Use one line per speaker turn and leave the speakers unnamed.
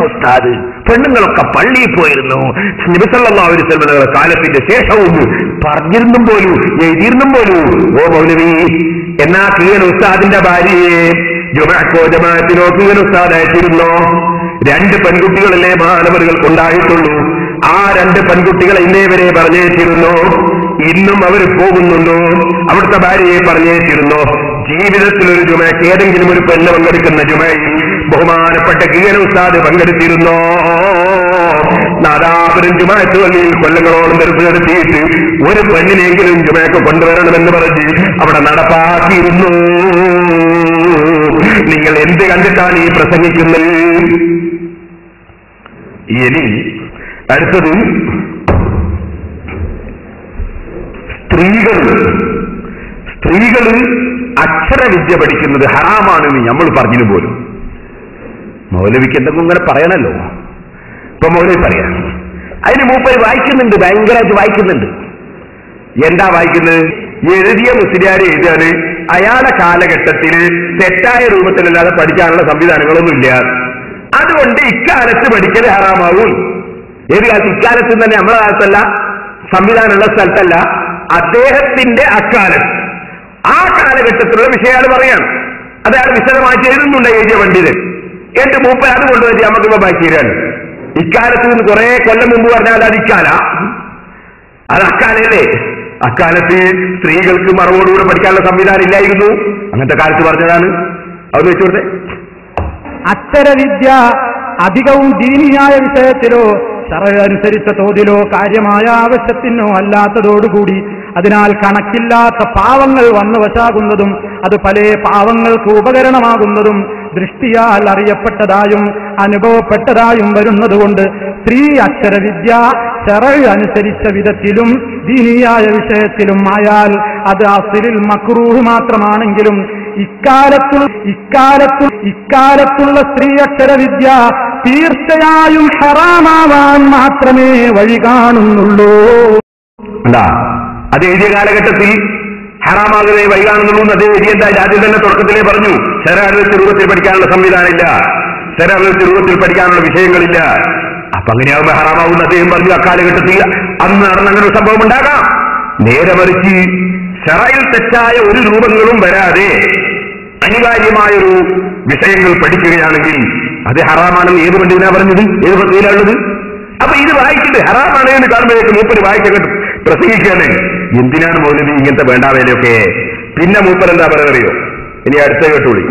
ഉസ്താദ് പെണ്ണുങ്ങളൊക്കെ പള്ളിയിൽ പോയിരുന്നു, നബി സല്ലല്ലാഹു അലൈഹി വസല്ലം കാലത്തിന്റെ ശേഷവും പറഞ്ഞിരുന്നും പോലും എഴുതിയിരുന്നും പോലും. ഓ മൗലവി, എന്നാ കീഴൻ ഉസ്താദിന്റെ ഭാര്യയെ ജുമഅക്കോ ജമാഅത്തിനോ കീഴൻ ഉസ്താദ് അയച്ചിരുന്നോ? 2 പെൺകുട്ടികളല്ലേ മാനവറുകൾക്ക് ഉണ്ടായിട്ടുള്ളൂ. ആ 2 പെൺകുട്ടികളെ ഇന്നേ വരെ പറഞ്ഞേച്ചിരുന്നു. ഇന്നും അവർ പോകുന്നുണ്ടോ? അവിടുത്തെ ഭാര്യയെ പറഞ്ഞേച്ചിരുന്നോ? ജീവിതത്തിൽ ഒരു ജുമയ്ക്ക് ഏതെങ്കിലും ഒരു പെണ്ണ് പങ്കെടുക്കുന്ന ജുമയിൽ ബഹുമാനപ്പെട്ട കീഴൻ ഉസ്താദ് പങ്കെടുത്തിരുന്നോ? നാദാപുരം ജുമഅത്ത് പള്ളിയിൽ കൊല്ലങ്ങളോളം നിർത്തിയിട്ട് ഒരു പെണ്ണിനെങ്കിലും ജുമയ്ക്ക് കൊണ്ടുവരണമെന്ന് പറഞ്ഞ് അവിടെ നടപ്പാക്കിയിരുന്നു. നിങ്ങൾ എന്ത് കണ്ടിട്ടാണ് ഈ പ്രസംഗിക്കുന്നത്? ഇനി അടുത്തത്, സ്ത്രീകൾ അക്ഷരവിദ്യ പഠിക്കുന്നത് ഹറാമാണെന്ന് നമ്മൾ പറഞ്ഞു പോലും. മൗലവിക്ക് എന്തെങ്കിലും ഇങ്ങനെ പറയണല്ലോ. ഇപ്പൊ മൗലവി പറയാം, അതിന് മൂപ്പര് വായിക്കുന്നുണ്ട്, ഭയങ്കരമായിട്ട് വായിക്കുന്നുണ്ട്. എന്താ വായിക്കുന്നത്? എഴുതിയ മുസ്ലിയാരെ എഴുതാന് അയാളുടെ കാലഘട്ടത്തിൽ തെറ്റായ രൂപത്തിലല്ലാതെ പഠിക്കാനുള്ള സംവിധാനങ്ങളൊന്നും ഇല്ല. അതുകൊണ്ട് ഇക്കാലത്ത് പഠിക്കൽ ഹറാമാവും. ഏത് കാലത്ത്? ഇക്കാലത്ത് തന്നെ, നമ്മളെ കാലത്തല്ല, സംവിധാനമുള്ള സ്ഥലത്തല്ല, അദ്ദേഹത്തിന്റെ അക്കാലത്ത്, ആ കാലഘട്ടത്തിലുള്ള വിഷയമാണ് പറയാം. അത് അയാൾ വിശദമാക്കി എഴുതുന്നുണ്ട് എഴുതിയ പണ്ഡിതൻ. എന്റെ മൂപ്പ അത് കൊണ്ടുവച്ച് നമുക്കിപ്പോ ബാക്കി തരാണ്. ഇക്കാലത്ത് നിന്ന് കുറെ കൊല്ലം മുമ്പ് പറഞ്ഞാൽ അത് ഇക്കാല, അത് അക്കാലല്ലേ? അക്കാലത്ത് സ്ത്രീകൾക്ക് മറവോടുകൂടെ പഠിക്കാനുള്ള സംവിധാനം ഇല്ലായിരുന്നു. അങ്ങനത്തെ കാലത്ത് പറഞ്ഞതാണ്. അത് വെച്ചു കൊടുത്തേ.
അക്ഷരവിദ്യ അധികവും ദീനിയായ വിഷയത്തിലോ ശറഅ് അനുസരിച്ച തോതിലോ കാര്യമായ ആവശ്യത്തിനോ അല്ലാത്തതോടുകൂടി അതിനാൽ കണക്കില്ലാത്ത പാവങ്ങൾ വന്നു വശാകുന്നതും അത് പല പാവങ്ങൾക്ക് ഉപകരണമാകുന്നതും ദൃഷ്ടിയാൽ അറിയപ്പെട്ടതായും അനുഭവപ്പെട്ടതായും വരുന്നതുകൊണ്ട് സ്ത്രീ അക്ഷരവിദ്യ ശറഅ് അനുസരിച്ച വിധത്തിലും ദീനിയായ വിഷയത്തിലും ആയാൽ അത് അസ്ലിൽ മക്റൂഹ് മാത്രമാണെങ്കിലും ഇക്കാലത്തുള്ള സ്ത്രീ അക്ഷരവിദ്യ തീർച്ചയായും ഹറാമാവാൻ മാത്രമേ വഴി കാണുന്നുള്ളൂ.
അത് എഴുതിയ കാലഘട്ടത്തിൽ ഹറാമാകുന്നേ വഴി കാണുന്നുള്ളൂ. അത് എഴുതിയ ആദ്യം തന്നെ തുടക്കത്തിലേ പറഞ്ഞു, ശരാരത്തെ രൂപത്തിൽ പഠിക്കാനുള്ള സംവിധാനമില്ല, ശരാരത്തെ രൂപത്തിൽ പഠിക്കാനുള്ള വിഷയങ്ങളില്ല. അപ്പൊ അങ്ങനെയാവുമ്പോ ഹറാമാവുന്ന അദ്ദേഹം പറഞ്ഞു. അക്കാലഘട്ടത്തിൽ അന്ന് നടന്ന അങ്ങനെ ഒരു സംഭവം ഉണ്ടാകാം. നേരെ മറിച്ച് ശറയിൽ തെറ്റായ ഒരു രൂപങ്ങളും വരാതെ അനിവാര്യമായൊരു വിഷയങ്ങൾ പഠിക്കുകയാണെങ്കിൽ അത് ഹറാമാണെന്ന് ഏത് പണ്ഡിതനാ പറഞ്ഞത്? ഏത് പണ്ഡിതനാണുള്ളത്? അപ്പൊ ഇത് വായിച്ചിട്ട് ഹറാമാണ് എന്ന് കാണുമ്പോഴേക്ക് മൂപ്പര് വായിച്ചിട്ട് പ്രസംഗിക്കുകയാണ്. എന്തിനാണ് മൗലവി ഇങ്ങനത്തെ വേണ്ടാവേലൊക്കെ? പിന്നെ മൂപ്പർ എന്താ പറയുക? ഇനി അടുത്ത കേട്ടോളി.